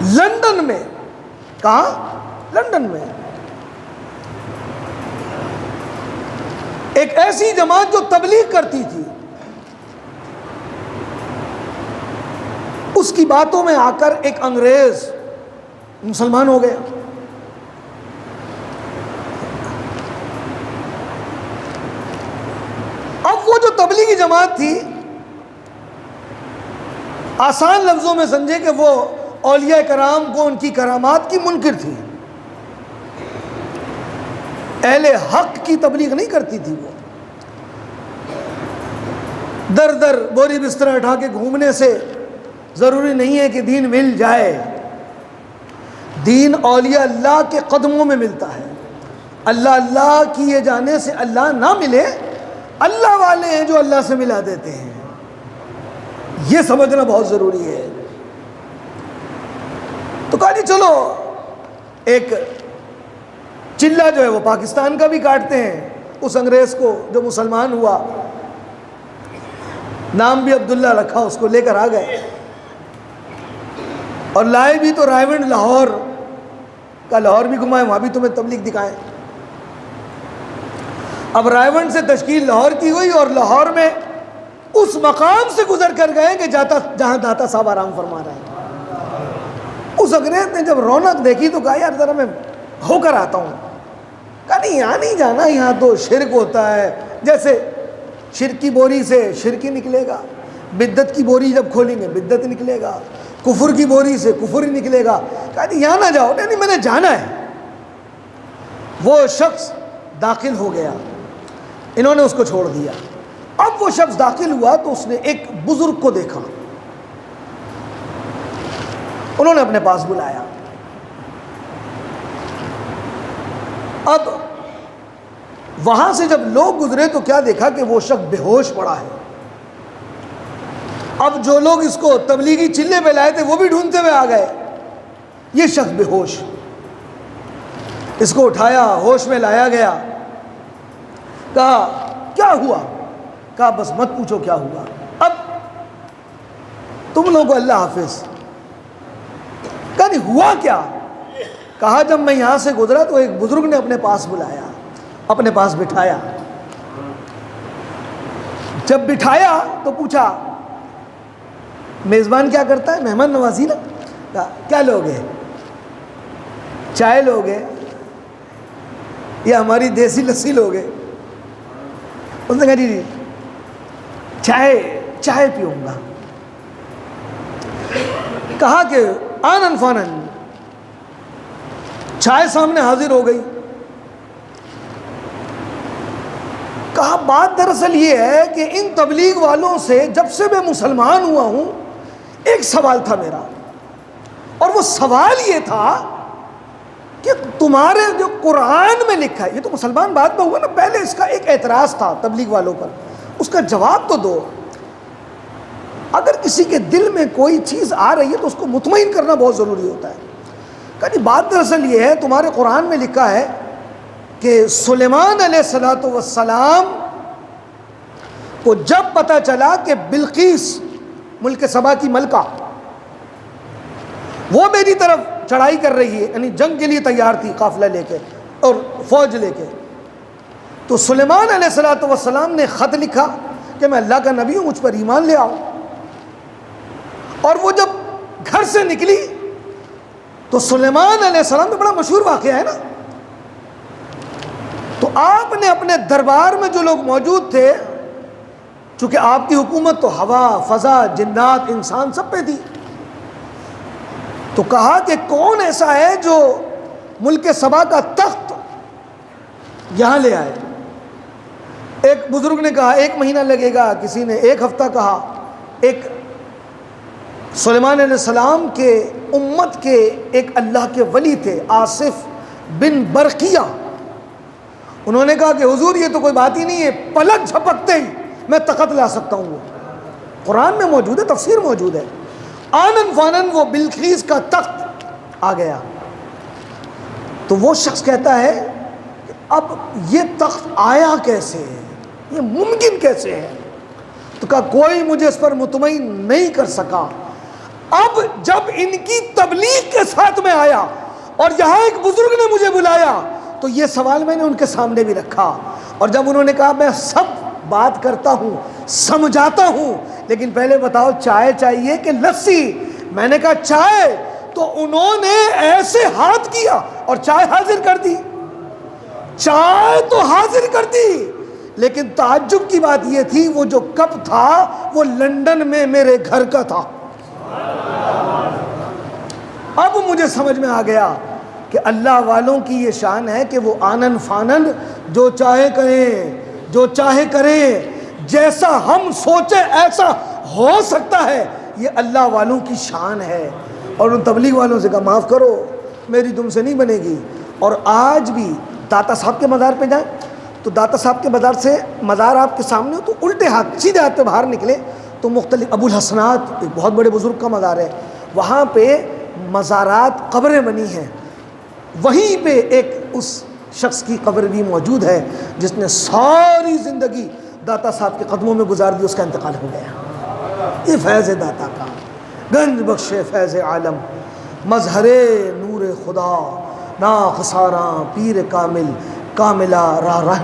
London میں. کہاں؟ London میں. ایک ایسی جماعت جو تبلیغ کرتی تھی، اس کی باتوں میں آ کر ایک انگریز مسلمان ہو گیا. اب وہ جو تبلیغی جماعت تھی، آسان لفظوں میں سمجھے کہ وہ اولیاء کرام کو ان کی کرامات کی منکر تھی، اہل حق کی تبلیغ نہیں کرتی تھی. وہ در در بوری بستر اٹھا کے گھومنے سے ضروری نہیں ہے کہ دین مل جائے. دین اولیاء اللہ کے قدموں میں ملتا ہے. اللہ اللہ کیے جانے سے اللہ نہ ملے، اللہ والے ہیں جو اللہ سے ملا دیتے ہیں. یہ سمجھنا بہت ضروری ہے. تو کہا جی چلو ایک چلہ جو ہے وہ پاکستان کا بھی کاٹتے ہیں اس انگریز کو جو مسلمان ہوا، نام بھی عبداللہ رکھا، اس کو لے کر آ گئے اور لائے بھی تو رائے ونڈ لاہور کا، لاہور بھی گھمائے، وہاں بھی تمہیں تبلیغ دکھائیں. اب رائے ونڈ سے تشکیل لاہور کی ہوئی اور لاہور میں اس مقام سے گزر کر گئے کہ جہاں داتا صاحب آرام فرما رہے ہیں. اس انگریز نے جب رونق دیکھی تو کہا یار ذرا میں ہو کر آتا ہوں. کہا نہیں یہاں نہیں جانا، یہاں تو شرک ہوتا ہے. جیسے شرک کی بوری سے شرک ہی نکلے گا، بدعت کی بوری جب کھولیں گے بدعت نکلے گا، کفر کی بوری سے کفر ہی نکلے گا. کہا نہیں یہاں نہ جاؤ. نہیں میں نے جانا ہے. وہ شخص داخل ہو گیا، انہوں نے اس کو چھوڑ دیا. اب وہ شخص داخل ہوا تو اس نے ایک بزرگ کو دیکھا، انہوں نے اپنے پاس بلایا. اب وہاں سے جب لوگ گزرے تو کیا دیکھا کہ وہ شخص بے ہوش پڑا ہے. اب جو لوگ اس کو تبلیغی چلے پہ لائے تھے وہ بھی ڈھونڈتے ہوئے آ گئے. یہ شخص بے ہوش، اس کو اٹھایا، ہوش میں لایا گیا. کہا کیا ہوا؟ کہا بس مت پوچھو کیا ہوا، اب تم لوگوں کو اللہ حافظ. کہا نہیں ہوا کیا؟ کہا جب میں یہاں سے گزرا تو ایک بزرگ نے اپنے پاس بلایا، اپنے پاس بٹھایا. جب بٹھایا تو پوچھا میزبان کیا کرتا ہے؟ مہمان نوازی نا. کہا کیا لوگے؟ چائے لوگے یا ہماری دیسی لسی لوگے؟ اس نے کہا جی چائے پیوں گا. کہا کہ آنن فانن چائے سامنے حاضر ہو گئی. کہا بات دراصل یہ ہے کہ ان تبلیغ والوں سے جب سے میں مسلمان ہوا ہوں ایک سوال تھا میرا، اور وہ سوال یہ تھا کہ تمہارے جو قرآن میں لکھا ہے، یہ تو مسلمان بعد میں ہوا نا، پہلے اس کا ایک اعتراض تھا تبلیغ والوں پر، اس کا جواب تو دو. اگر کسی کے دل میں کوئی چیز آ رہی ہے تو اس کو مطمئن کرنا بہت ضروری ہوتا ہے. کہ بات دراصل یہ ہے تمہارے قرآن میں لکھا ہے کہ سلیمان علیہ السلام کو جب پتہ چلا کہ بلقیس ملک سبا کی ملکہ وہ میری طرف چڑھائی کر رہی ہے، یعنی جنگ کے لیے تیار تھی قافلہ لے کے اور فوج لے کے، تو سلیمان علیہ السلام نے خط لکھا کہ میں اللہ کا نبی ہوں، مجھ پر ایمان لے آؤ. اور وہ جب گھر سے نکلی تو سلیمان علیہ السلام تو بڑا مشہور واقعہ ہے نا، تو آپ نے اپنے دربار میں جو لوگ موجود تھے، چونکہ آپ کی حکومت تو ہوا، فضا، جنات، انسان سب پہ تھی، تو کہا کہ کون ایسا ہے جو ملک سبا کا تخت یہاں لے آئے. ایک بزرگ نے کہا 1 مہینہ لگے گا، کسی نے 1 ہفتہ کہا. ایک سلیمان علیہ السلام کے امت کے ایک اللہ کے ولی تھے آصف بن برقیہ، انہوں نے کہا کہ حضور یہ تو کوئی بات ہی نہیں ہے، پلک جھپکتے ہی میں تخت لا سکتا ہوں. وہ قرآن میں موجود ہے، تفسیر موجود ہے. آنن فانن وہ بلقیس کا تخت آ گیا. تو وہ شخص کہتا ہے کہ اب یہ تخت آیا کیسے ہے، یہ ممکن کیسے ہے؟ تو کہا کوئی مجھے اس پر مطمئن نہیں کر سکا. اب جب ان کی تبلیغ کے ساتھ میں آیا اور یہاں ایک بزرگ نے مجھے بلایا تو یہ سوال میں نے ان کے سامنے بھی رکھا، اور جب انہوں نے کہا میں سب بات کرتا ہوں، سمجھاتا ہوں، لیکن پہلے بتاؤ چائے چاہیے کہ لسی؟ میں نے کہا چائے، تو انہوں نے ایسے ہاتھ کیا اور چائے حاضر کر دی، چائے تو حاضر کر دی، لیکن تعجب کی بات یہ تھی وہ جو کپ تھا وہ لندن میں میرے گھر کا تھا۔ اب مجھے سمجھ میں آ گیا کہ اللہ والوں کی یہ شان ہے کہ وہ آنن فانن جو چاہے کریں، جو چاہے کریں، جیسا ہم سوچے ایسا ہو سکتا ہے، یہ اللہ والوں کی شان ہے۔ اور ان تبلیغ والوں سے کہا معاف کرو، میری تم سے نہیں بنے گی۔ اور آج بھی داتا صاحب کے مزار پہ جائیں تو داتا صاحب کے مزار آپ کے سامنے ہو تو الٹے ہاتھ سیدھے ہاتھ پہ باہر نکلے تو مختلف ابو الحسنات ایک بہت بڑے بزرگ کا مزار ہے، وہاں پہ مزارات قبریں بنی ہیں، وہیں پہ ایک اس شخص کی قبر بھی موجود ہے جس نے ساری زندگی داتا صاحب کے قدموں میں گزار دی، اس کا انتقال ہو گیا۔ یہ فیض داتا کا، گنج بخش فیض عالم، مظہر نور خدا، ناخساراں پیر کامل، کاملہ راہ